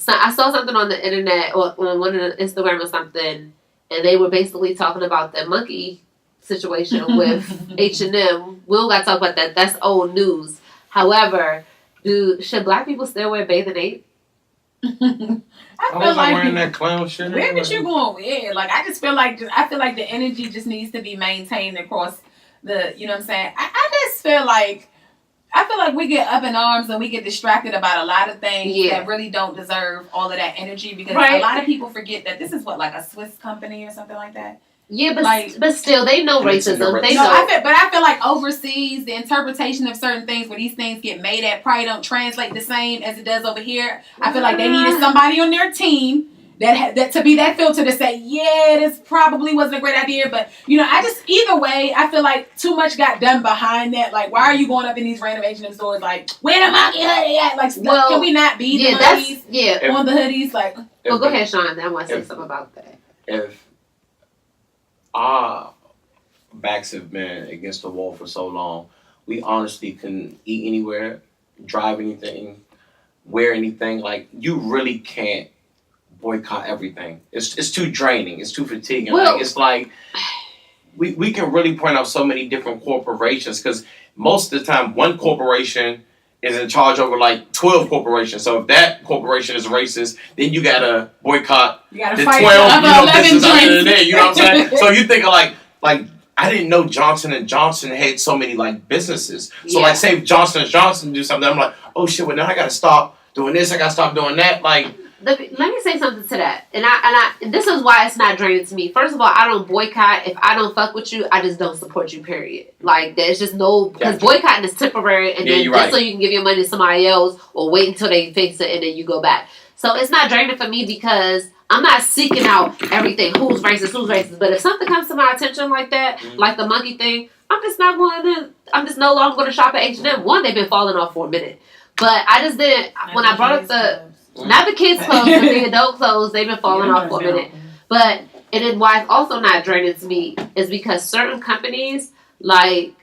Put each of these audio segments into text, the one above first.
So I saw something on the internet or on one of the Instagram or something, and they were basically talking about the monkey situation with H&M. We don't got to talk about that. That's old news. However, should black people still wear bathing ape? I feel like wearing that clown shit. Where did you going with? Like, I just feel like the energy just needs to be maintained across the. You know what I'm saying? I just feel like. I feel like we get up in arms and we get distracted about a lot of things that really don't deserve all of that energy because a lot of people forget that this is like a Swiss company or something like that. Yeah, but still, they know racism. They know. I feel like overseas, the interpretation of certain things where these things get made at probably don't translate the same as it does over here. I feel like they needed somebody on their team that to be that filter to say, yeah, this probably wasn't a great idea, but I just either way, I feel like too much got done behind that. Like, why are you going up in these random H&M stores like, where the monkey hoodie at? Like, can we not be the monkeys on the hoodies? Like, well, go ahead, Sean. I want to say something about that. If our backs have been against the wall for so long, we honestly can eat anywhere, drive anything, wear anything. Like, you really can't boycott everything. It's too draining. It's too fatiguing. Well, like, it's like we can really point out so many different corporations because most of the time one corporation is in charge over like 12 corporations. So if that corporation is racist, then you gotta boycott the 12 businesses under there. You know what I'm saying? So you think of like I didn't know Johnson & Johnson had so many like businesses. So like say if Johnson & Johnson do something, I'm like, oh shit, well now I gotta stop doing this, I gotta stop doing that. Like, let me say something to that, and I this is why it's not draining to me. First of all, I don't boycott. If I don't fuck with you, I just don't support you. Period. Like, there's just no, because boycotting is temporary, and then just so you can give your money to somebody else, or wait until they fix it and then you go back. So it's not draining for me because I'm not seeking out everything. Who's racist? But if something comes to my attention like that, like the monkey thing, I'm just not going to. I'm just no longer going to shop at H&M. One, they've been falling off for a minute, but I just did when I brought up the. Not the kids' clothes, but the adult clothes, they've been falling off for a minute. But, and then why it's also not draining to me is because certain companies, like,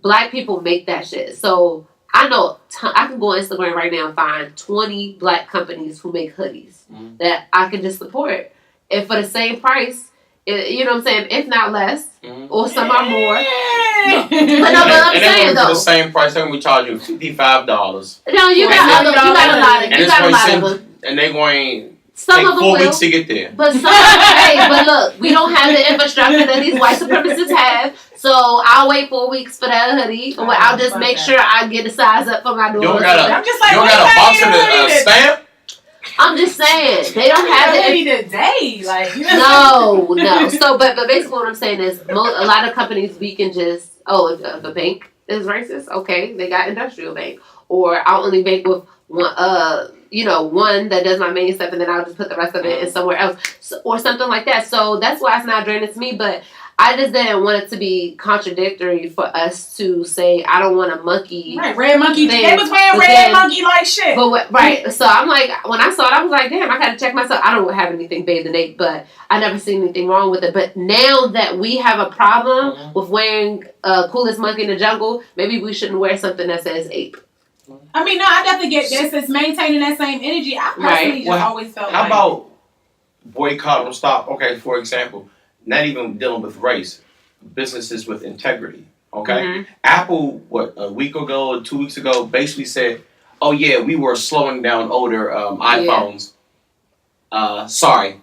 black people make that shit. So, I know, I can go on Instagram right now and find 20 black companies who make hoodies that I can just support. And for the same price, you know what I'm saying, if not less, or some are more. No. But I'm saying though, for the same price, then we charge you $55. No, you got a lot of them. And they going some take of them 4 will, weeks to get there. But but look, we don't have the infrastructure that these white supremacists have. So I'll wait 4 weeks for that hoodie, or I'll just make sure I get a size up for my daughter. You don't got a box of the stamp. I'm just saying they don't have it today. Like no. So, but basically what I'm saying is, a lot of companies we can just if the bank is racist, okay, they got industrial bank, or I'll only bank with one one that does my main stuff, and then I'll just put the rest of it in somewhere else, or something like that. So that's why it's not draining to me, but. I just didn't want it to be contradictory for us to say I don't want a monkey. Right, red monkey. They was wearing red monkey like shit. But so I'm like, when I saw it, I was like, damn, I gotta check myself. I don't have anything bathing ape, but I never seen anything wrong with it. But now that we have a problem with wearing coolest monkey in the jungle, maybe we shouldn't wear something that says ape. I mean, no, I definitely get this. It's maintaining that same energy. I personally just always felt how about boycott or stop? Okay, for example. Not even dealing with race, businesses with integrity. Okay, Apple, a week ago or 2 weeks ago, basically said, "Oh yeah, we were slowing down older iPhones. Sorry,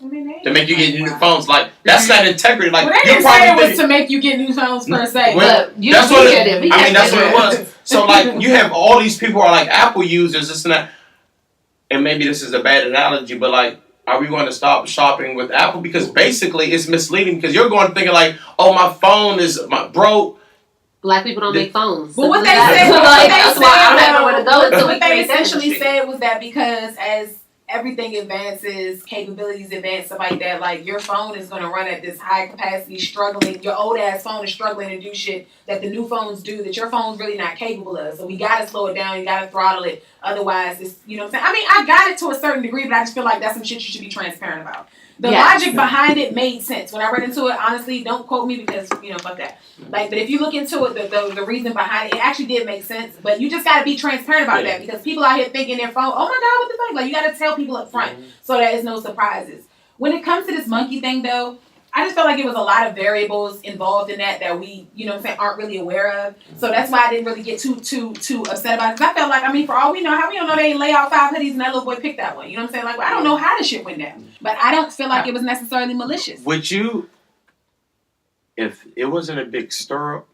to make you get new phones. Like that's not integrity. Like they didn't say it was to make you get new phones per se. Well, that's what it was. So like you have all these people who are like Apple users, this and that, and maybe this is a bad analogy, but like. Are we going to stop shopping with Apple? Because basically it's misleading because you're going to think like, oh, my phone is broke. Black people don't make phones. But what they said, what they essentially said was that because as everything advances, capabilities advance, stuff like that, like your phone is going to run at this high capacity, struggling. Your old ass phone is struggling to do shit that the new phones do that your phone's really not capable of. So we got to slow it down. You got to throttle it. Otherwise, it's, you know what I'm saying? I mean, I got it to a certain degree, but I just feel like that's some shit you should be transparent about. The logic behind it made sense. When I read into it, honestly, don't quote me because, fuck that. Like, but if you look into it, the reason behind it actually did make sense. But you just got to be transparent about that because people out here thinking their phone, oh my God, what the fuck? Like, you got to tell people up front so that it's no surprises. When it comes to this monkey thing, though, I just felt like it was a lot of variables involved in that we, aren't really aware of. So that's why I didn't really get too upset about it. Because I felt like, for all we know, how we don't know they ain't lay out 5 hoodies and that little boy picked that one. You know what I'm saying? Like, well, I don't know how the shit went down. But I don't feel like it was necessarily malicious. Would you, if it wasn't a big stir-up,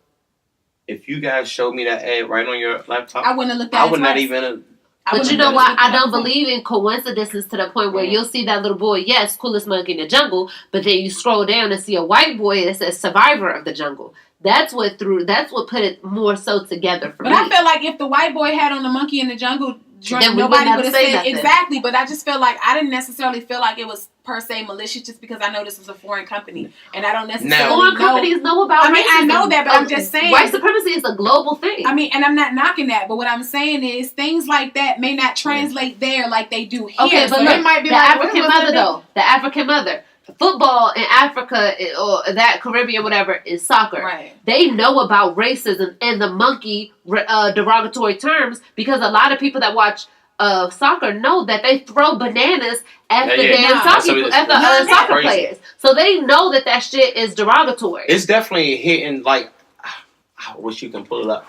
if you guys showed me that ad right on your laptop, I wouldn't have looked at it. I would not even... But you know what? I don't believe in coincidences to the point where you'll see that little boy, yes, coolest monkey in the jungle, but then you scroll down and see a white boy that says survivor of the jungle. That's what put it more so together for me. But I feel like if the white boy had on the monkey in the jungle, nobody would have said nothing. Exactly. But I just feel like I didn't necessarily feel like it was per se malicious just because I know this was a foreign company and I don't necessarily foreign companies know about racism. I know that, but I'm just saying white supremacy is a global thing. And I'm not knocking that, but what I'm saying is things like that may not translate there like they do here. Okay, but so look, it might be the like, African mother though, the African mother. Football in Africa or that Caribbean whatever is soccer. Right. They know about racism and the monkey derogatory terms because a lot of people that watch soccer know that they throw bananas at the soccer players. So they know that shit is derogatory. It's definitely hitting like, I wish you can pull it up.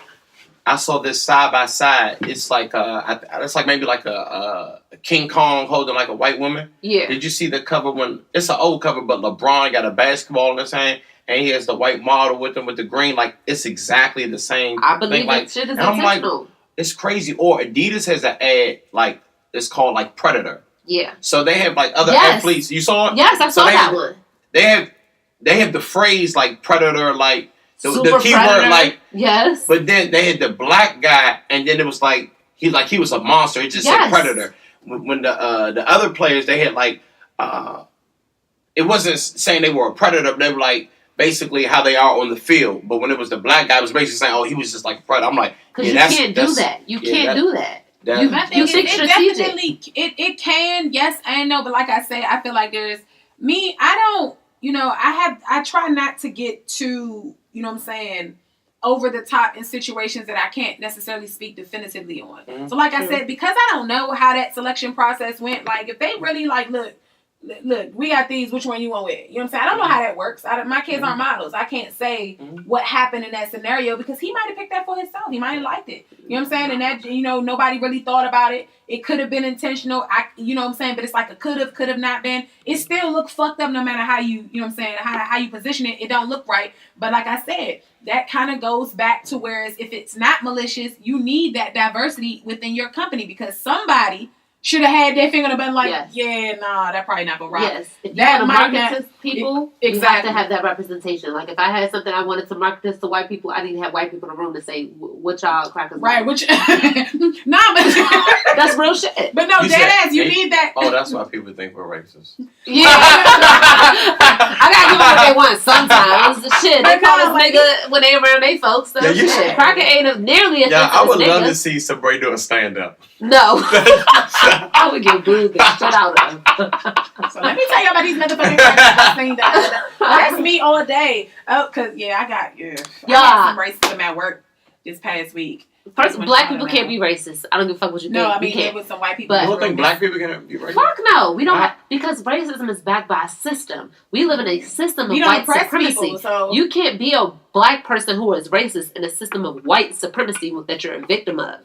I saw this side by side. It's like it's like maybe like a King Kong holding like a white woman. Yeah. Did you see the cover when it's an old cover, but LeBron got a basketball in his hand and he has the white model with him with the green. Like it's exactly the same. I believe thing. Like, that shit is intentional. Like, it's crazy. Or Adidas has an ad like it's called like Predator. Yeah. So they have like other athletes. You saw it? Yes, I saw that one. They have the phrase like Predator like. The keyword, predator. like yes, but then they had the black guy, and then it was like he was a monster. It just said predator. When the other players they had like it wasn't saying they were a predator, but they were like basically how they are on the field. But when it was the black guy, it was basically saying, oh, he was just like a predator. I'm like, because you can't do that. You can't do that. You think strategic. It can, yes and no, but like I say, I feel like there's me. I don't. I try not to get too, over the top in situations that I can't necessarily speak definitively on. Mm-hmm. So like I said, because I don't know how that selection process went, like if they really like, look, we got these, which one you want with? You know what I'm saying? I don't know how that works. My kids aren't models. I can't say what happened in that scenario because he might have picked that for himself. He might have liked it. You know what I'm saying? And that, nobody really thought about it. It could have been intentional. You know what I'm saying? But it's like a could have not been. It still look fucked up no matter how you know what I'm saying, how you position it. It don't look right. But like I said, that kind of goes back to whereas if it's not like you need that diversity within your company because somebody should have had their finger and been like, that probably not gonna rock. Yes, if you want to market to people, you have to have that representation. Like if I had something I wanted to market this to white people, I need to have white people in the room to say what y'all crackers. Right, but that's real shit. But no, dead ass, you need that. Oh, that's why people think we're racist. Yeah, I gotta give them what they want sometimes. Shit, they call us nigga when they around they folks. So shit, cracker ain't nearly as I would love to see somebody do a stand up. No. I would get booed the shit out of them. So let me tell you about these motherfucking things. That's me all day. Oh, cause I got some racism at work this past week. First, black people can't be racist. I don't give a fuck what you think. No, I mean it with some white people. You don't think black people can be racist? Fuck no, we don't. Because racism is backed by a system. We live in a system of white supremacy. People, so. You can't be a black person who is racist in a system of white supremacy that you're a victim of.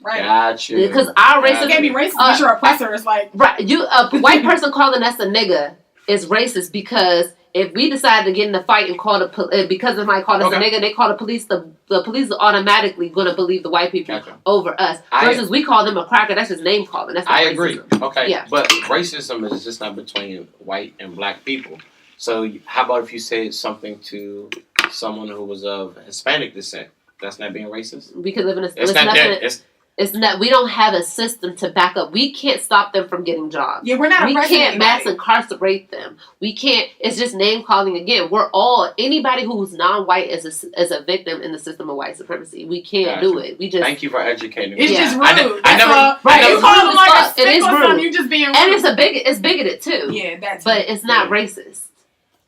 Right. Gotcha. Because our racism... You can't be racist because you're oppressor. It's like... Right. A white person calling us a nigga is racist because if we decide to get in a fight and call because somebody called us a nigga, they call the police, the police are automatically going to believe the white people over us. Versus we call them a cracker, that's just name calling. That's I racism. agree. Okay. Yeah. But racism is just not between white and black people. So how about if you said something to someone who was of Hispanic descent? That's not being racist? We could live in a... It's not. We don't have a system to back up. We can't stop them from getting jobs. Yeah, we're not. We can't mass incarcerate them. We can't. It's just name calling again. We're all anybody who's non-white is a victim in the system of white supremacy. We can't do it. We just thank you for educating me. It's just rude. I never. It's calling like a stick it is or rude. something. You just being rude. And it's bigoted too. Yeah, that's. But it's not racist.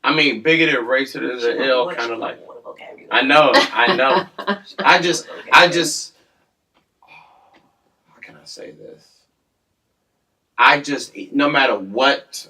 I mean, bigoted, racist is an ill kind of like. I know. I just. How can I say this? I just, no matter what,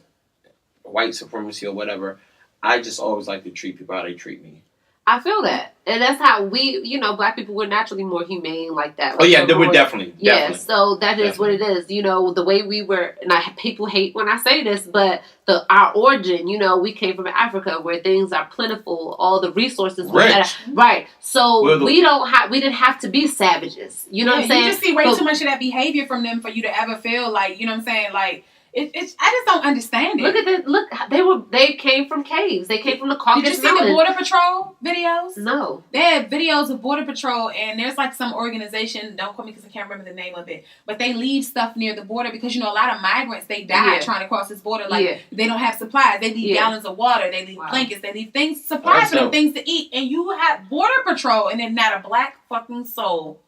white supremacy or whatever, I just always like to treat people how they treat me. I feel that. And that's how we, black people, we're naturally more humane like that. Like we're definitely. Yeah, so that is what it is. The way we were, and people hate when I say this, but our origin, we came from Africa where things are plentiful, all the resources. Rich. Right. So we didn't have to be savages. You know what I'm saying? You just see way too much of that behavior from them for you to ever feel like, you know what I'm saying? Like, I just don't understand it. Look at that! Look, they came from caves. They came from the Caucasus Did you see the Border Patrol videos? No. They had videos of Border Patrol, and there's like some organization. Don't quote me because I can't remember the name of it. But they leave stuff near the border because a lot of migrants they die trying to cross this border. Like they don't have supplies. They leave gallons of water. They leave blankets. They leave supplies for them, things to eat. And you have Border Patrol, and then not a black fucking soul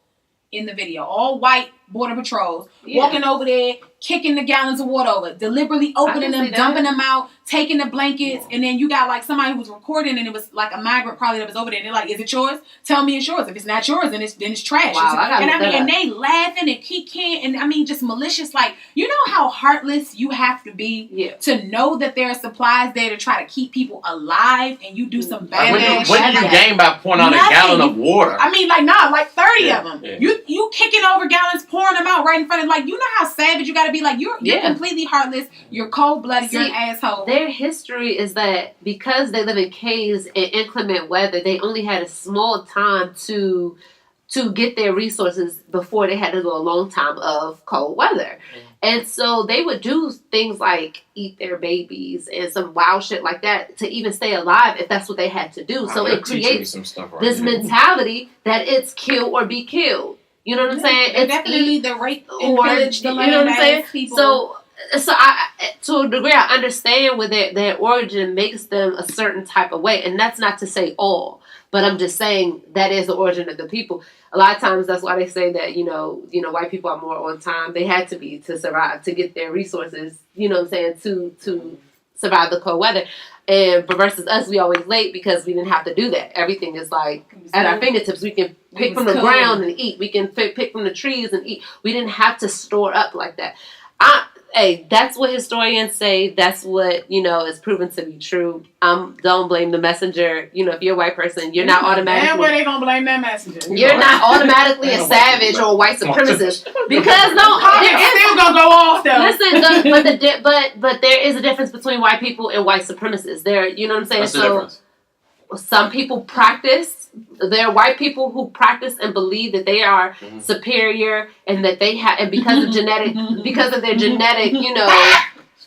in the video. All white Border Patrols walking over there, kicking the gallons of water over, deliberately opening them, dumping them out, taking the blankets, and then you got like somebody who was recording, and it was like a migrant probably that was over there. And they're like, "Is it yours? Tell me it's yours. If it's not yours, then it's trash." Wow, and they laughing and kicking, and just malicious. Like, you know how heartless you have to be to know that there are supplies there to try to keep people alive, and you do some bad shit. What do you gain by pouring out a gallon of water? I mean, like 30 of them. Yeah. You kicking over gallons, pouring them out right in front of, like, you know how savage you got to be. Like, you're completely heartless. You're cold-blooded. You're an asshole. Their history is that because they live in caves and inclement weather, they only had a small time to get their resources before they had to go a long time of cold weather. And so they would do things like eat their babies and some wild shit like that to even stay alive if that's what they had to do. So it creates this mentality that it's kill or be killed. You know what I'm saying? It's definitely the rape and pillage the land. You know what I'm saying? People. So I, to a degree, I understand where their origin makes them a certain type of way, and that's not to say all, but I'm just saying that is the origin of the people. A lot of times, that's why they say that white people are more on time. They had to be to survive, to get their resources. You know what I'm saying? To survive the cold weather. But versus us, we always late because we didn't have to do that. Everything is like at our fingertips. We can pick from the ground and eat. We can pick from the trees and eat. We didn't have to store up like that. That's what historians say. That's what, is proven to be true. Don't blame the messenger. If you're a white person, you're not automatically... And where they gonna blame that messenger? You're not automatically a savage or a white supremacist. Because it's still gonna go off though. Listen, but there is a difference between white people and white supremacists. You know what I'm saying? What's the difference? Some people practice. There are white people who practice and believe that they are superior and that they have, and because of their genetic,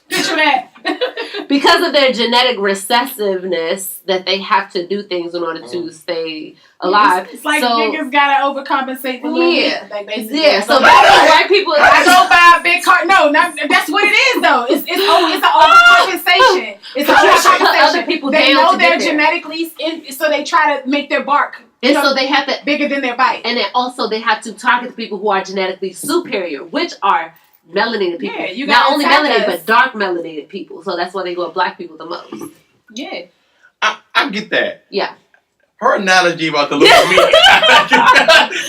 picture that. Because of their genetic recessiveness, that they have to do things in order to stay alive. It's like niggas gotta overcompensate for So white people, I go buy a big car. No, that's what it is though. It's an overcompensation. It's an overcompensation. Other people they know they're genetically, so they try to make their bark. And so they have to bigger than their bite. And then also they have to target the people who are genetically superior, which are melanated people. Yeah, not only melanated, but dark melanated people. So that's why they go with black people the most. Yeah. I get that. Yeah. Her analogy about the little meat.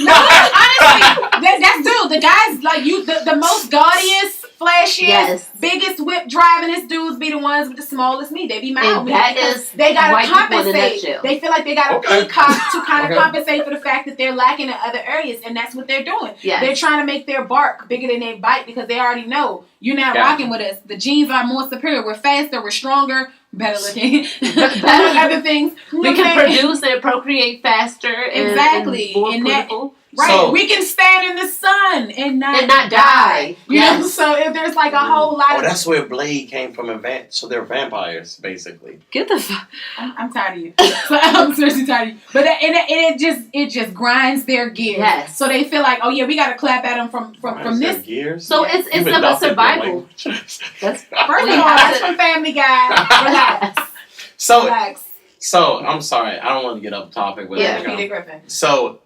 No, honestly, that's true. The guys, like you, the most gaudiest, flashiest, biggest whip drivingest dudes be the ones with the smallest meat. They be mad because they gotta compensate. They feel like they gotta peacock to kind of compensate for the fact that they're lacking in other areas, and that's what they're doing. Yes. They're trying to make their bark bigger than their bite because they already know you're not rocking with us. The genes are more superior. We're faster. We're stronger. Better looking. Better other things. We can produce and procreate faster. Exactly. And more Right, So, we can stand in the sun and not die. You Yes. know, so if there's like a whole lot of. that's where Blade came from. So they're vampires, basically. Get the fuck. I'm tired of you. So I'm seriously tired of you. But it just grinds their gears. Yes. So they feel like, oh yeah, we got to clap at them from this. Gears. So it's about survival. That's First of all, that's from Family Guy. Relax. So Relax. So I'm sorry, I don't want to get off topic with Yeah, it. Peter Griffin. So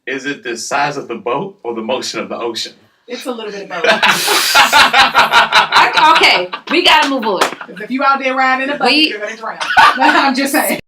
is it the size of the boat or the motion of the ocean? It's a little bit of both. Okay, we gotta move on. If you out there riding a boat, you're gonna drown. I'm just saying.